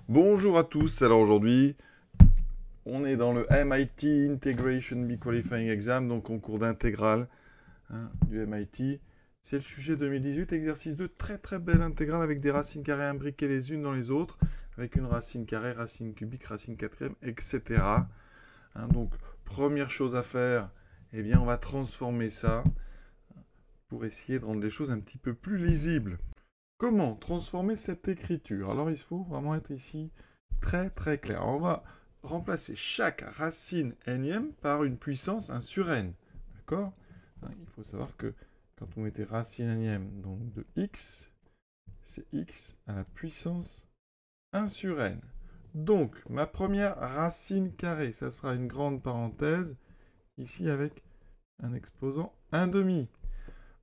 Bonjour à tous, alors aujourd'hui on est dans le MIT Integration Bee Qualifying Exam, donc concours d'intégrale du MIT. C'est le sujet 2018, exercice 2, très belle intégrale avec des racines carrées imbriquées les unes dans les autres, avec une racine carrée, racine cubique, racine quatrième, etc. Donc première chose à faire, eh bien on va transformer ça pour essayer de rendre les choses un petit peu plus lisibles. Comment transformer cette écriture? Alors il faut vraiment être ici très clair. On va remplacer chaque racine énième par une puissance 1 sur n. D'accord? Il faut savoir que quand on mettait racine énième donc de x, c'est x à la puissance 1 sur n. Donc ma première racine carrée, ça sera une grande parenthèse, ici avec un exposant 1 demi.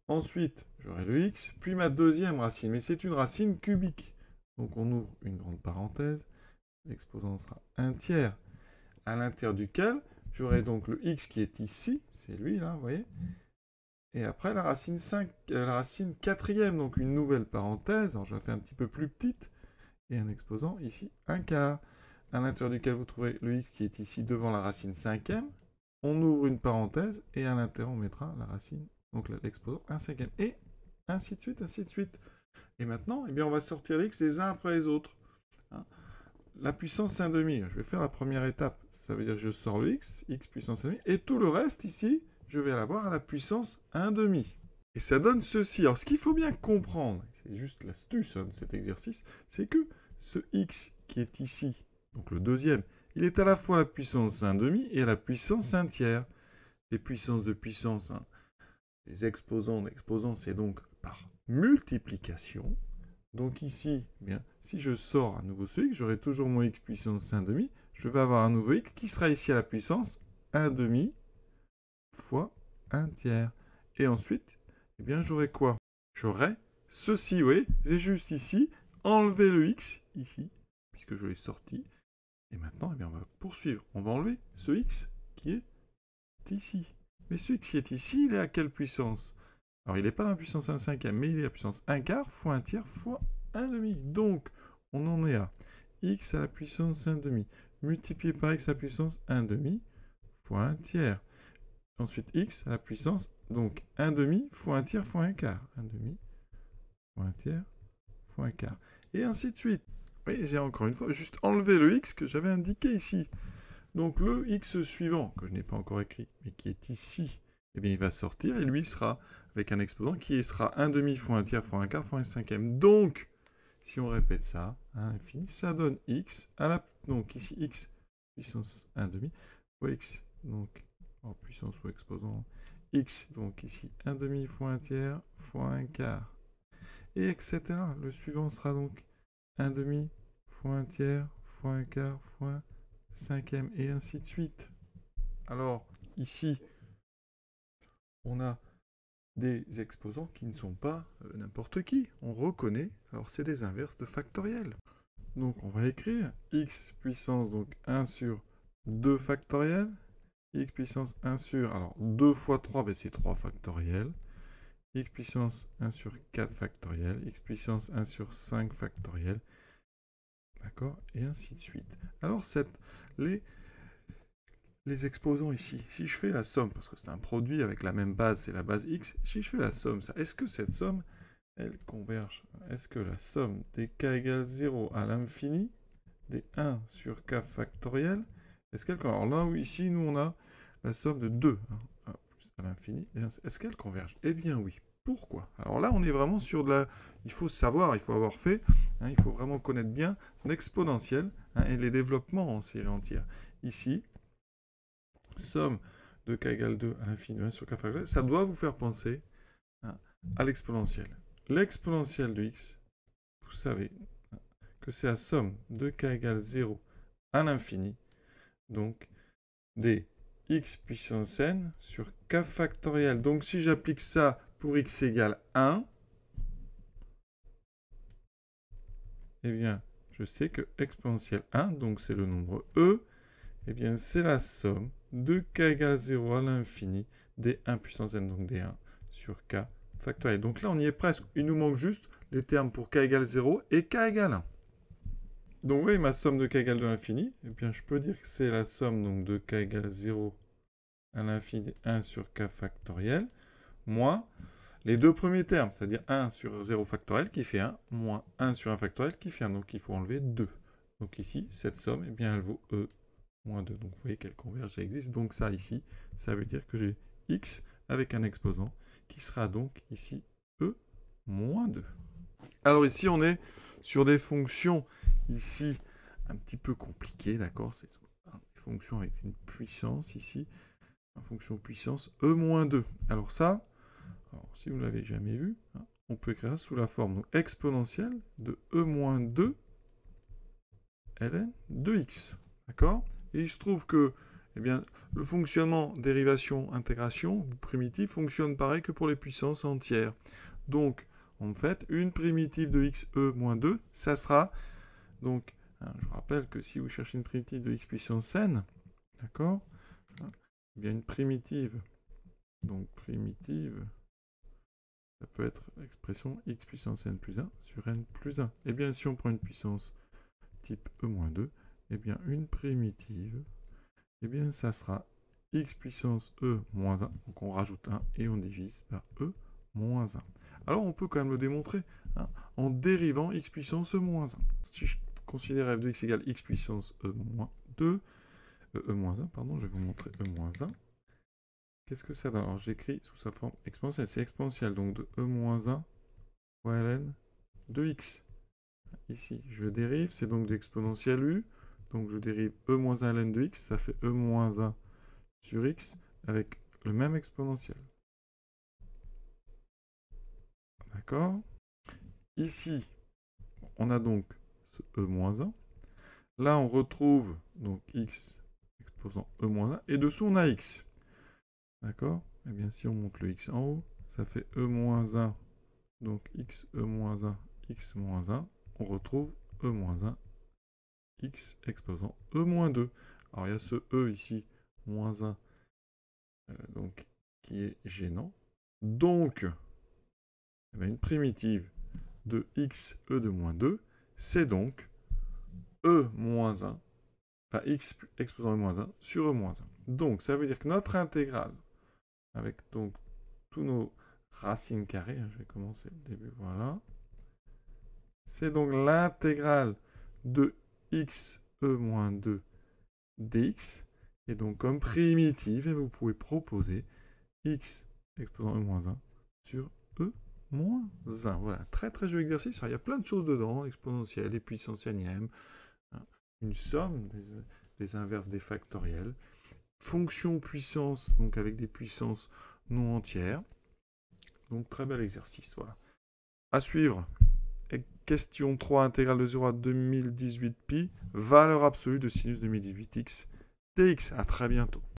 Ensuite, j'aurai le x, puis ma deuxième racine, mais c'est une racine cubique. Donc on ouvre une grande parenthèse, l'exposant sera 1 tiers, à l'intérieur duquel j'aurai donc le x qui est ici, c'est lui là, vous voyez. Et après la racine quatrième, donc une nouvelle parenthèse, alors je la fais un petit peu plus petite, et un exposant ici 1 quart, à l'intérieur duquel vous trouverez le x qui est ici devant la racine cinquième. On ouvre une parenthèse, et à l'intérieur on mettra la racine, donc l'exposant 1 cinquième, et ainsi de suite, ainsi de suite. Et maintenant, eh bien, on va sortir les x les uns après les autres. La puissance 1 demi, je vais faire la première étape, ça veut dire que je sors le x puissance 1 demi, et tout le reste ici, je vais l'avoir à la puissance 1 demi. Et ça donne ceci. Alors, ce qu'il faut bien comprendre, c'est juste l'astuce de cet exercice, c'est que ce x qui est ici, donc le deuxième, il est à la fois à la puissance 1 demi et à la puissance 1 tiers. Les puissances de puissance, les exposants d'exposants, c'est donc par multiplication. Donc ici, eh bien, si je sors à nouveau ce x, j'aurai toujours mon x puissance 1 demi. Je vais avoir un nouveau x qui sera ici à la puissance 1 demi fois 1 tiers. Et ensuite, eh bien, j'aurai quoi? J'aurai ceci, oui, c'est juste ici, enlever le x, ici, puisque je l'ai sorti. Et maintenant, eh bien, on va poursuivre. On va enlever ce x qui est ici. Mais ce x qui est ici, il est à quelle puissance? Alors, il n'est pas dans la puissance 1 cinquième, mais il est à la puissance 1 quart fois 1 tiers fois 1 demi. Donc, on en est à x à la puissance 1 demi, multiplié par x à la puissance 1 demi, fois 1 tiers. Ensuite, x à la puissance, donc 1 demi fois 1 tiers fois 1 quart. 1 demi fois 1 tiers fois 1 quart. Et ainsi de suite. Oui, j'ai encore une fois juste enlevé le x que j'avais indiqué ici. Donc le x suivant, que je n'ai pas encore écrit, mais qui est ici, eh bien il va sortir, et lui sera avec un exposant qui sera 1 demi fois 1 tiers fois 1 quart fois 1 cinquième. Donc, si on répète ça à l'infini, ça donne x à la... Donc ici, x puissance 1 demi fois x, donc en puissance fois exposant, x, donc ici 1 demi fois 1 tiers fois 1 quart, et etc. Le suivant sera donc 1 demi fois 1 tiers fois 1 quart fois 1 cinquième, et ainsi de suite. Alors, ici, on a des exposants qui ne sont pas n'importe qui. On reconnaît, alors c'est des inverses de factoriel. Donc, on va écrire x puissance, donc 1 sur 2 factoriel, x puissance 1 sur, alors 2 fois 3, ben c'est 3 factoriel, x puissance 1 sur 4 factoriel, x puissance 1 sur 5 factoriel, d'accord, et ainsi de suite. Alors, les exposants ici, si je fais la somme, parce que c'est un produit avec la même base, c'est la base x, si je fais la somme, est-ce que cette somme, elle converge? Est-ce que la somme des k égale 0 à l'infini, des 1 sur k factoriel, est-ce qu'elle converge? Alors là, où ici, nous, on a la somme de 2, plus à l'infini, est-ce qu'elle converge? Eh bien oui. Pourquoi? Alors là, on est vraiment sur de la... Il faut savoir, il faut avoir fait, il faut vraiment connaître bien l'exponentielle et les développements en série entière. Ici, somme de k égale 2 à l'infini de 1 sur k factoriel, ça doit vous faire penser à l'exponentielle. L'exponentielle de x, vous savez que c'est la somme de k égale 0 à l'infini, donc des x puissance n sur k factoriel. Donc si j'applique ça pour x égale 1, eh bien, je sais que exponentielle 1, donc c'est le nombre e, eh bien, c'est la somme de k égale 0 à l'infini des 1 puissance n, donc des 1 sur k factoriel. Donc là, on y est presque. Il nous manque juste les termes pour k égale 0 et k égale 1. Donc, vous voyez, ma somme de k égale 2 à l'infini, eh bien, je peux dire que c'est la somme donc, de k égale 0 à l'infini 1 sur k factoriel, moins les deux premiers termes, c'est-à-dire 1 sur 0 factoriel qui fait 1, moins 1 sur 1 factoriel qui fait 1. Donc, il faut enlever 2. Donc, ici, cette somme, eh bien, elle vaut e moins 2. Donc, vous voyez qu'elle converge, elle existe. Donc, ça, ici, ça veut dire que j'ai x avec un exposant qui sera donc ici e moins 2. Alors, ici, on est sur des fonctions, ici, un petit peu compliquées, d'accord? C'est des fonctions avec une puissance, ici, une fonction puissance e moins 2. Alors, ça, si vous ne l'avez jamais vu, on peut écrire ça sous la forme donc, exponentielle de e moins 2 ln de x. D'accord? Et il se trouve que eh bien, le fonctionnement dérivation-intégration primitive fonctionne pareil que pour les puissances entières. Donc, en fait, une primitive de x e moins 2, ça sera... Donc, je rappelle que si vous cherchez une primitive de x puissance n, d'accord, eh bien une primitive, donc primitive, ça peut être l'expression x puissance n plus 1 sur n plus 1. Et bien, si on prend une puissance type e moins 2, eh bien, une primitive, eh bien, ça sera x puissance e moins 1. Donc, on rajoute 1 et on divise par e moins 1. Alors, on peut quand même le démontrer en dérivant x puissance e moins 1. Si je considère f de x égale x puissance e moins 2, e moins 1, pardon, je vais vous montrer e moins 1. Qu'est-ce que ça donne? Alors, j'écris sous sa forme exponentielle. C'est exponentielle, donc de e moins 1 fois ln de x. Ici, je dérive, c'est donc de l'exponentielle u. Donc, je dérive e moins 1 ln de x, ça fait e moins 1 sur x avec le même exponentiel. D'accord? Ici, on a donc ce e moins 1. Là, on retrouve donc x exposant e moins 1. Et dessous, on a x. D'accord? Eh bien, si on monte le x en haut, ça fait e moins 1. Donc, x e moins 1, x moins 1. On retrouve e moins 1, x exposant e moins 2. Alors, il y a ce e ici, moins 1, donc, qui est gênant. Donc, eh bien, une primitive de x e de moins 2, c'est donc e moins 1, enfin x exposant e moins 1 sur e moins 1. Donc, ça veut dire que notre intégrale, avec donc tous nos racines carrées, je vais commencer le début, voilà. C'est donc l'intégrale de x e moins 2 dx. Et donc, comme primitive, vous pouvez proposer x exposant e moins 1 sur e moins 1. Voilà, très très joli exercice. Alors, il y a plein de choses dedans, exponentielle, les puissances énièmes, une somme des inverses des factoriels, fonction puissance, donc avec des puissances non entières. Donc, très bel exercice, voilà. À suivre. Question 3, intégrale de 0 à 2018 pi, valeur absolue de sinus 2018x dx. À très bientôt.